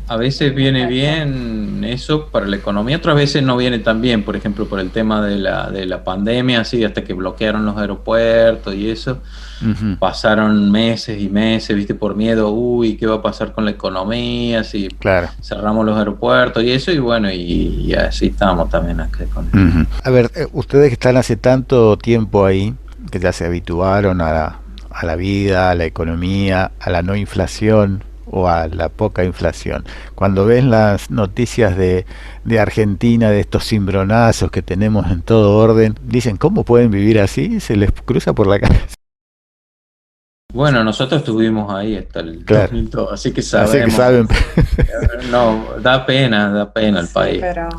S4: a veces viene bien eso para la economía, otras veces no viene tan bien, por ejemplo, por el tema de la pandemia, así hasta que bloquearon los aeropuertos y eso, pasaron meses y meses, viste, por miedo, ¿qué va a pasar con la economía? Si
S2: Claro.
S4: cerramos los aeropuertos y eso, y bueno, y así estamos también acá con eso.
S2: A ver, ustedes que están hace tanto tiempo ahí, que ya se habituaron a la vida, a la economía, a la no inflación o a la poca inflación. Cuando ven las noticias de Argentina, de estos cimbronazos que tenemos en todo orden, dicen, ¿cómo pueden vivir así? Se les cruza por la cabeza.
S4: Bueno, nosotros estuvimos ahí hasta el
S2: Claro.
S4: 2002, así que sabemos.
S2: Así que saben.
S4: No, da pena el
S5: sí,
S4: país.
S5: pero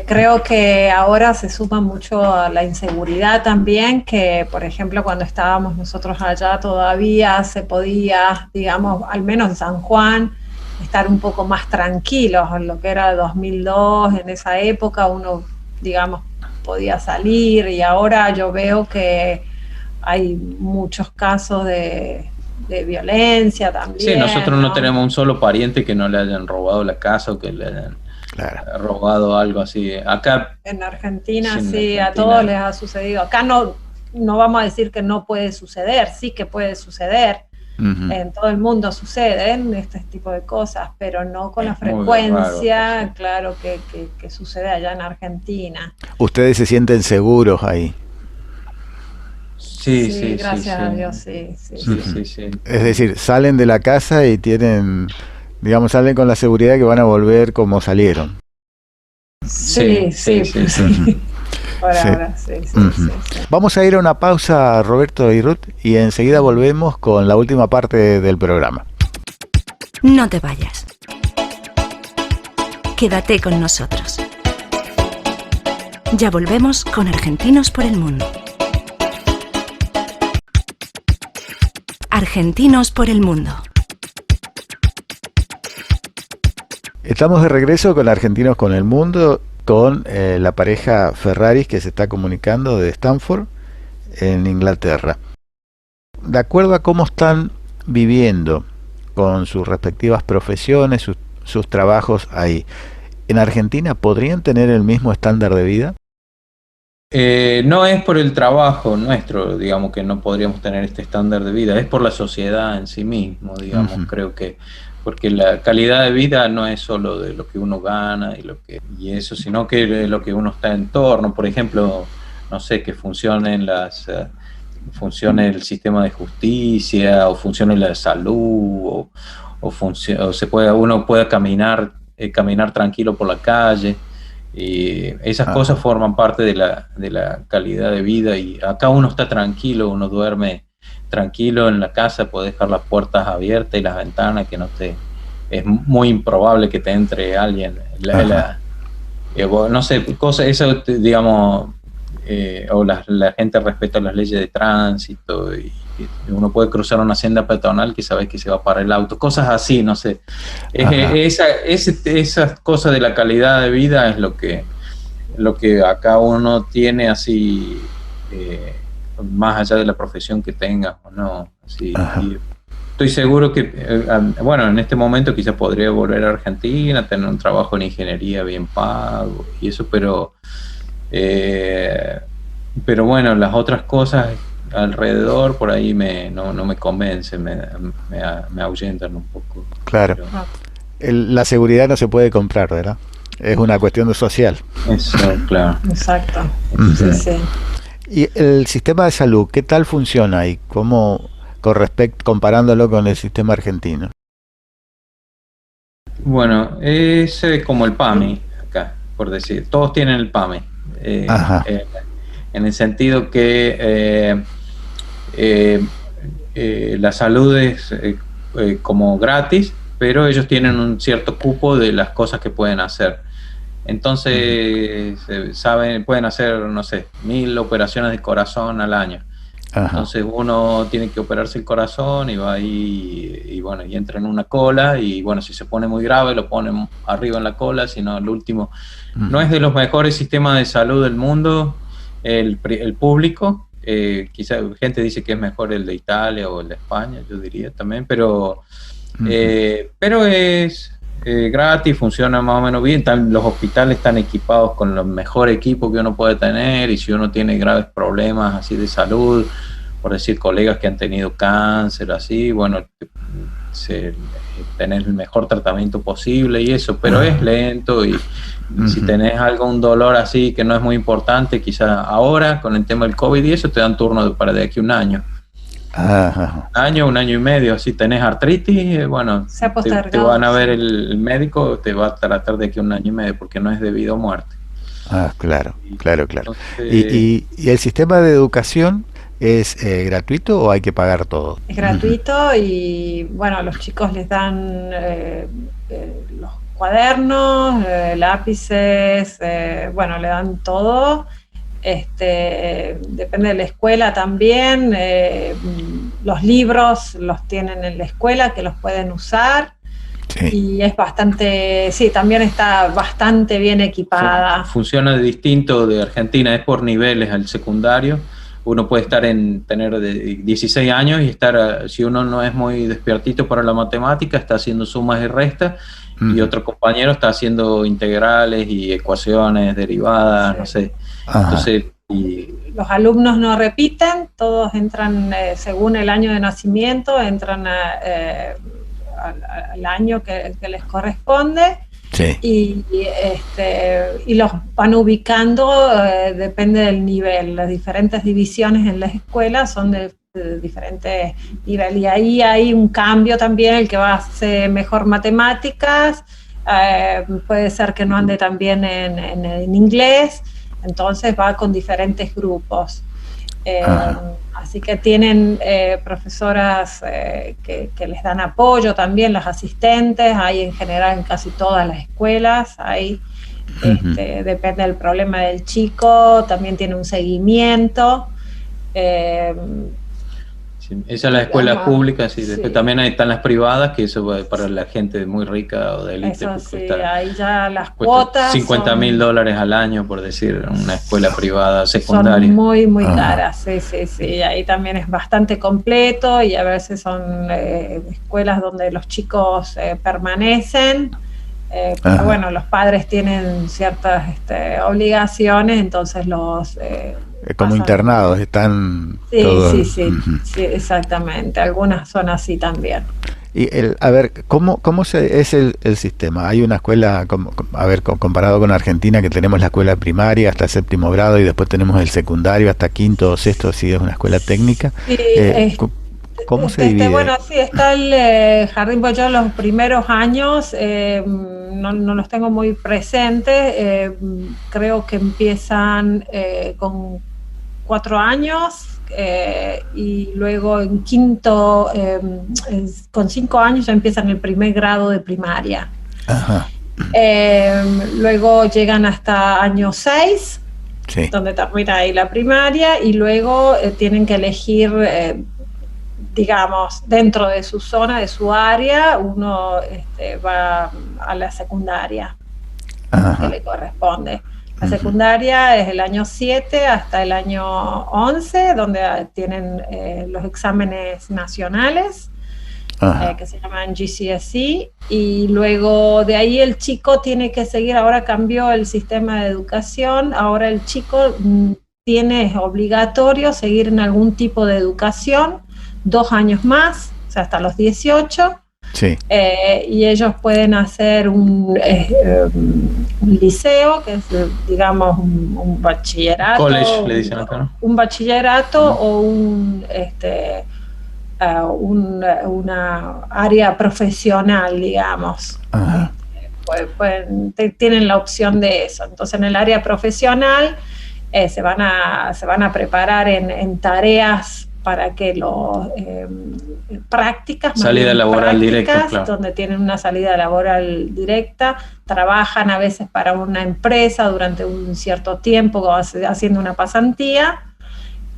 S5: creo que ahora se suma mucho a la inseguridad también, que por ejemplo cuando estábamos nosotros allá todavía se podía, digamos, al menos en San Juan, estar un poco más tranquilos. En lo que era 2002, en esa época uno, digamos, podía salir, y ahora yo veo que hay muchos casos de violencia también.
S4: Sí, nosotros
S5: ¿no?
S4: no tenemos un solo pariente que no le hayan robado la casa o que le hayan robado algo así. Acá
S5: en Argentina,
S4: sí,
S5: a todos les ha sucedido. Acá no vamos a decir que no puede suceder, sí que puede suceder, En todo el mundo suceden este tipo de cosas, pero no con la
S4: Es muy
S5: frecuencia,
S4: raro, sí.
S5: claro, que sucede allá en Argentina.
S2: ¿Ustedes se sienten seguros ahí?
S4: Sí, sí, sí,
S5: gracias
S4: sí.
S5: a Dios, sí.
S4: Sí, sí, sí.
S2: Es decir, salen de la casa y tienen, digamos, salen con la seguridad que van a volver como salieron.
S5: Sí. Por
S2: Sí.
S5: ahora, sí.
S2: Vamos a ir a una pausa, Roberto y Ruth, y enseguida volvemos con la última parte del programa.
S1: No te vayas. Quédate con nosotros. Ya volvemos con Argentinos por el Mundo. Argentinos por el Mundo.
S2: Estamos de regreso con Argentinos con el Mundo, con la pareja Ferraris que se está comunicando de Stanford, en Inglaterra. De acuerdo a cómo están viviendo con sus respectivas profesiones, sus trabajos ahí, ¿en Argentina podrían tener el mismo estándar de vida?
S4: No es por el trabajo nuestro, digamos, que no podríamos tener este estándar de vida, es por la sociedad en sí mismo, digamos, creo que, porque la calidad de vida no es solo de lo que uno gana y eso, sino que de lo que uno está en torno. Por ejemplo, no sé, que funcionen funcione el sistema de justicia, o funcione la salud, uno pueda caminar tranquilo por la calle. Y esas cosas forman parte de la calidad de vida, y acá uno está tranquilo, uno duerme tranquilo en la casa, puede dejar las puertas abiertas y las ventanas, que es muy improbable que te entre alguien. No sé, cosas, eso, digamos, o la gente respeta las leyes de tránsito, y uno puede cruzar una senda peatonal que sabes que se va a parar el auto, cosas así, no sé. Esas cosas de la calidad de vida es lo que acá uno tiene así, más allá de la profesión que tengas o no. Así, y estoy seguro que, bueno, en este momento quizás podría volver a Argentina, tener un trabajo en ingeniería bien pago y eso, pero bueno, las otras cosas alrededor por ahí no me convencen, me ahuyentan un poco.
S2: Claro. La seguridad no se puede comprar, ¿verdad? Es una cuestión social.
S4: Eso, claro.
S5: Exacto. Sí.
S2: ¿Y el sistema de salud, qué tal funciona ahí? ¿Cómo, comparándolo con el sistema argentino?
S4: Bueno, es como el PAMI acá, por decir. Todos tienen el PAMI. En el sentido que la salud es como gratis, pero ellos tienen un cierto cupo de las cosas que pueden hacer. Entonces, pueden hacer, no sé, 1000 operaciones de corazón al año. Entonces uno tiene que operarse el corazón y va ahí y bueno, y entra en una cola, y bueno, si se pone muy grave lo ponen arriba en la cola, sino el último. No es de los mejores sistemas de salud del mundo el público. Quizá gente dice que es mejor el de Italia o el de España, yo diría también, pero es gratis, funciona más o menos bien. Los hospitales están equipados con los mejores equipos que uno puede tener, y si uno tiene graves problemas así de salud, por decir, colegas que han tenido cáncer, así, bueno, tenés el mejor tratamiento posible y eso, pero es lento, y si tenés un dolor así que no es muy importante, quizás ahora con el tema del COVID y eso, te dan turno para de aquí a un año. Un año y medio. Si tenés artritis, bueno, te van a ver el médico, te va a tratar de aquí a un año y medio, porque no es debido a muerte.
S2: Claro. Entonces, ¿Y el sistema de educación es gratuito o hay que pagar todo?
S5: Es gratuito, y bueno, a los chicos les dan los cuadernos, lápices, bueno, le dan todo. Depende de la escuela también, los libros los tienen en la escuela, que los pueden usar. Y es también está bastante bien equipada.
S4: Funciona de distinto de Argentina, es por niveles. Al secundario uno puede tener de 16 años y estar, si uno no es muy despiertito para la matemática, está haciendo sumas y restas, y otro compañero está haciendo integrales y ecuaciones, derivadas, no sé. Entonces,
S5: los alumnos no repiten, todos entran según el año de nacimiento, entran al año que les corresponde.
S2: Sí.
S5: Y los van ubicando, depende del nivel. Las diferentes divisiones en las escuelas son de diferentes niveles, y ahí hay un cambio también. El que va a hacer mejor matemáticas puede ser que no ande tan bien en inglés, entonces va con diferentes grupos. Así que tienen profesoras que les dan apoyo también, las asistentes, hay en general en casi todas las escuelas, hay, depende del problema del chico, también tiene un seguimiento.
S4: Esa es la escuela pública, sí. Después también están las privadas, que eso va para la gente muy rica o de élite.
S5: Eso sí, ahí ya las cuotas
S4: $50.000 al año, por decir, una escuela privada secundaria.
S5: Son muy, muy caras, sí. Ahí también es bastante completo, y a veces son escuelas donde los chicos permanecen. Pero bueno, los padres tienen ciertas obligaciones, entonces los...
S2: como internados, están todos...
S5: Sí, exactamente. Algunas son así también.
S2: Y a ver, ¿cómo es el sistema? Hay una escuela, comparado con Argentina, que tenemos la escuela primaria hasta séptimo grado, y después tenemos el secundario hasta quinto o sexto, si es una escuela técnica. ¿Cómo se divide?
S5: Bueno, sí, está el jardín boyero los primeros años, no los tengo muy presentes, creo que empiezan con 4 años, y luego en quinto, con 5 años ya empiezan el primer grado de primaria. Luego llegan hasta año 6, donde termina ahí la primaria, y luego tienen que elegir... digamos, dentro de su zona, de su área, uno va a la secundaria que le corresponde. La secundaria es el año 7 hasta el año 11, donde tienen los exámenes nacionales, que se llaman GCSE, y luego de ahí el chico tiene que seguir. Ahora cambió el sistema de educación, ahora el chico es obligatorio seguir en algún tipo de educación 2 años más, o sea, hasta los 18, y ellos pueden hacer un liceo, que es, digamos, un bachillerato.
S4: College, le dicen acá, ¿no? Un
S5: bachillerato o una área profesional, digamos. Tienen la opción de eso. Entonces, en el área profesional se van a preparar en tareas para que prácticas,
S4: salida laboral directa, claro,
S5: donde tienen una salida laboral directa, trabajan a veces para una empresa durante un cierto tiempo haciendo una pasantía,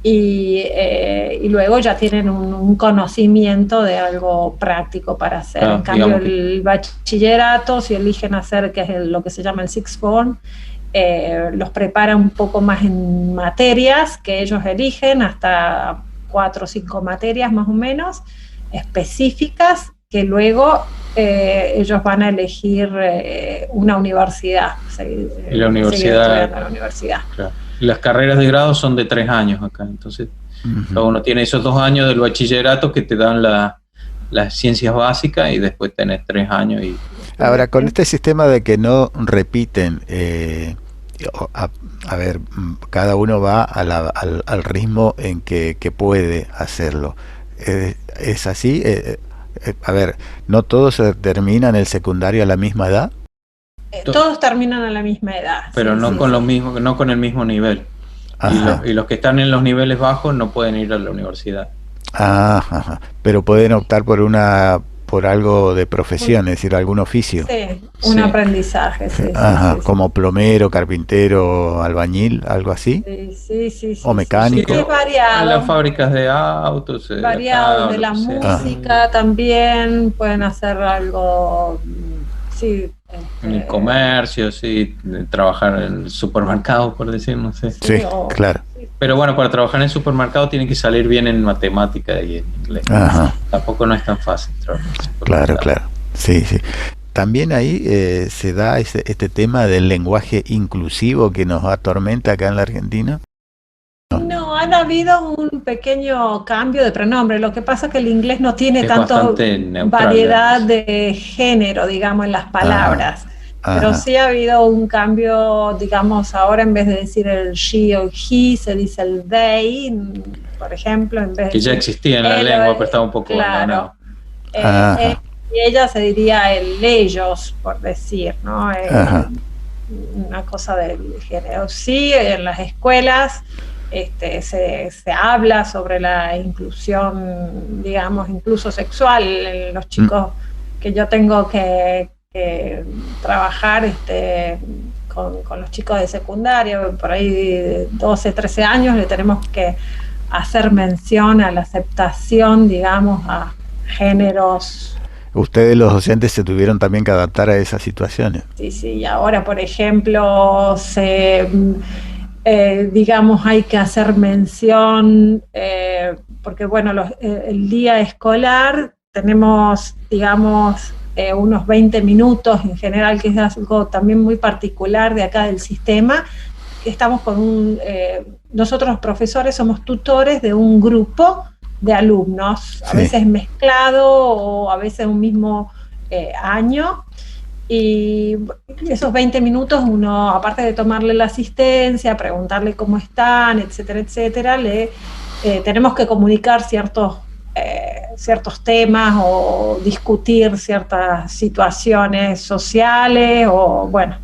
S5: y luego ya tienen un conocimiento de algo práctico para hacer. En cambio, el bachillerato, si eligen hacer, que es lo que se llama el Sixth Form, los prepara un poco más en materias que ellos eligen, hasta 4 o 5 materias más o menos específicas, que luego ellos van a elegir una universidad.
S4: Y la universidad. Claro. Y las carreras de grado son de 3 años acá, entonces uno tiene esos 2 años del bachillerato que te dan las ciencias básicas, y después tenés 3 años.
S2: Ahora, con este sistema de que no repiten, a ver, cada uno va al ritmo en que puede hacerlo. ¿Es así? A ver, ¿no todos terminan el secundario a la misma edad?
S5: Todos terminan a la misma edad.
S4: Pero no con el mismo nivel. Y los que están en los niveles bajos no pueden ir a la universidad.
S2: Pero pueden optar por algo de profesión, es decir, algún oficio.
S5: Un aprendizaje,
S2: como plomero, carpintero, albañil, algo así.
S5: Sí.
S2: O mecánico.
S5: Es variado.
S4: En las fábricas de autos.
S5: Variado, de la música también pueden hacer algo,
S4: en el comercio, trabajar en el supermercado, por decir, no sé.
S2: Claro.
S4: Pero bueno, para trabajar en el supermercado tienen que salir bien en matemática y en inglés. Tampoco no es tan fácil trabajar.
S2: Claro. Sí. También ahí se da este tema del lenguaje inclusivo que nos atormenta acá en la Argentina.
S5: No, han habido un pequeño cambio de pronombre. Lo que pasa es que el inglés no tiene tanto variedad de género, digamos, en las palabras. Pero sí ha habido un cambio, digamos, ahora en vez de decir el she o he, se dice el they, por ejemplo, en vez
S4: que ya existía en la lengua, pero estaba un poco
S5: claro. Y ella se diría el ellos, por decir, ¿no? Una cosa del género. Sí, en las escuelas se habla sobre la inclusión, digamos, incluso sexual. Los chicos que yo tengo que trabajar con los chicos de secundaria, por ahí de 12, 13 años, le tenemos que hacer mención a la aceptación, digamos, a géneros.
S2: Ustedes los docentes se tuvieron también que adaptar a esas situaciones.
S5: Sí, y ahora, por ejemplo, digamos, hay que hacer mención, porque bueno, el día escolar tenemos, digamos, unos 20 minutos en general, que es algo también muy particular de acá del sistema. Estamos con nosotros los profesores somos tutores de un grupo de alumnos, a veces mezclado o a veces un mismo año, y esos 20 minutos uno, aparte de tomarle la asistencia, preguntarle cómo están, etcétera, etcétera, tenemos que comunicar ciertos temas o discutir ciertas situaciones sociales o, bueno,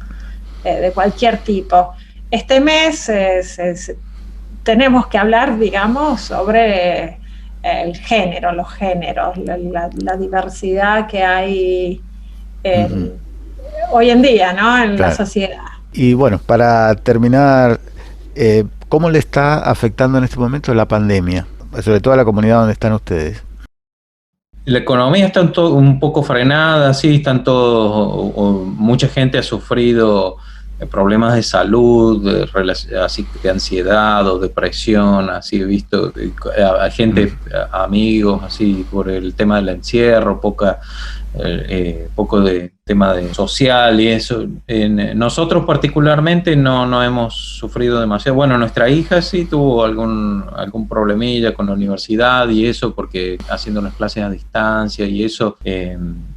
S5: de cualquier tipo. Este mes tenemos que hablar, digamos, sobre el género, los géneros, la diversidad que hay hoy en día, ¿no? En la sociedad.
S2: Y bueno, para terminar, ¿cómo le está afectando en este momento la pandemia? Sobre todo a la comunidad donde están ustedes.
S4: La economía está un poco frenada, sí, están todos, mucha gente ha sufrido problemas de salud, así de ansiedad o depresión, así he visto a gente, amigos, así por el tema del encierro, poco de tema de social y eso. Nosotros particularmente no hemos sufrido demasiado. Bueno, nuestra hija sí tuvo algún problemilla con la universidad y eso, porque haciendo las clases a distancia y eso,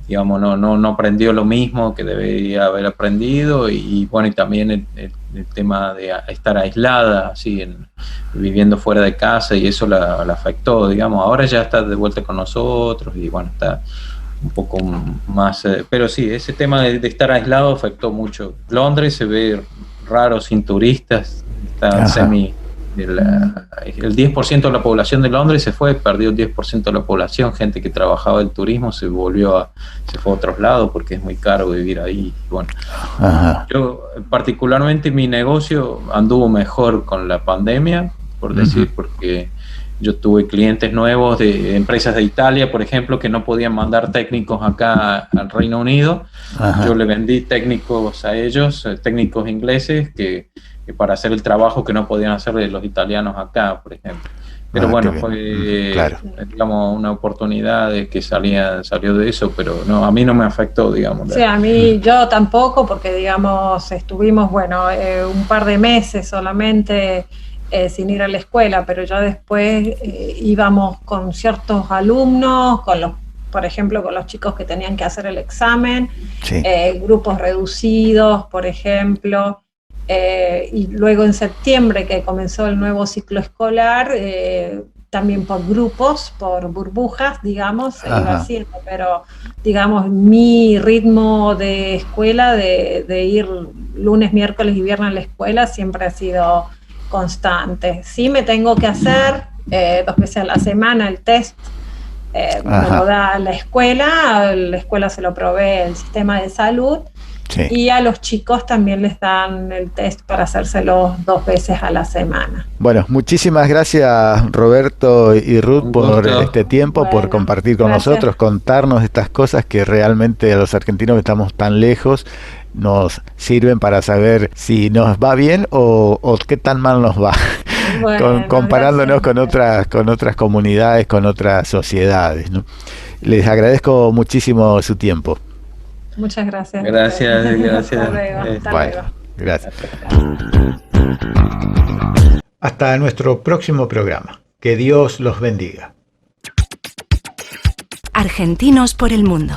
S4: digamos, no aprendió lo mismo que debería haber aprendido, y bueno, y también el tema de estar aislada, así, viviendo fuera de casa, y eso la afectó, digamos. Ahora ya está de vuelta con nosotros y bueno, está un poco más, pero sí, ese tema de estar aislado afectó mucho. Londres se ve raro sin turistas, está el 10% de la población de Londres se fue, perdió el 10% de la población, gente que trabajaba el turismo se fue a otros lados porque es muy caro vivir ahí. Bueno, yo particularmente mi negocio anduvo mejor con la pandemia, por decir, porque yo tuve clientes nuevos de empresas de Italia, por ejemplo, que no podían mandar técnicos acá al Reino Unido. Yo le vendí técnicos a ellos, técnicos ingleses, que para hacer el trabajo que no podían hacer los italianos acá, por ejemplo. Pero bueno, fue digamos, una oportunidad que salió de eso, pero no, a mí no me afectó, digamos.
S5: Sí, a mí yo tampoco, porque digamos, estuvimos, bueno, un par de meses solamente sin ir a la escuela, pero ya después íbamos con ciertos alumnos, por ejemplo, con los chicos que tenían que hacer el examen, grupos reducidos, por ejemplo, y luego en septiembre, que comenzó el nuevo ciclo escolar, también por grupos, por burbujas, digamos, se iba haciendo, pero digamos, mi ritmo de escuela, de ir lunes, miércoles y viernes a la escuela, siempre ha sido constante. Sí, me tengo que hacer 2 veces a la semana el test, me lo da la escuela se lo provee el sistema de salud, y a los chicos también les dan el test para hacérselo 2 veces a la semana.
S2: Bueno, muchísimas gracias Roberto y Ruth por este tiempo, por compartir con nosotros, contarnos estas cosas que realmente a los argentinos que estamos tan lejos nos sirven para saber si nos va bien o qué tan mal nos va, bueno, comparándonos con otras comunidades, con otras sociedades, ¿no? Les agradezco muchísimo su tiempo.
S5: Muchas gracias.
S4: Gracias.
S5: Hasta luego.
S2: Bueno, gracias. Hasta nuestro próximo programa. Que Dios los bendiga.
S1: Argentinos por el mundo.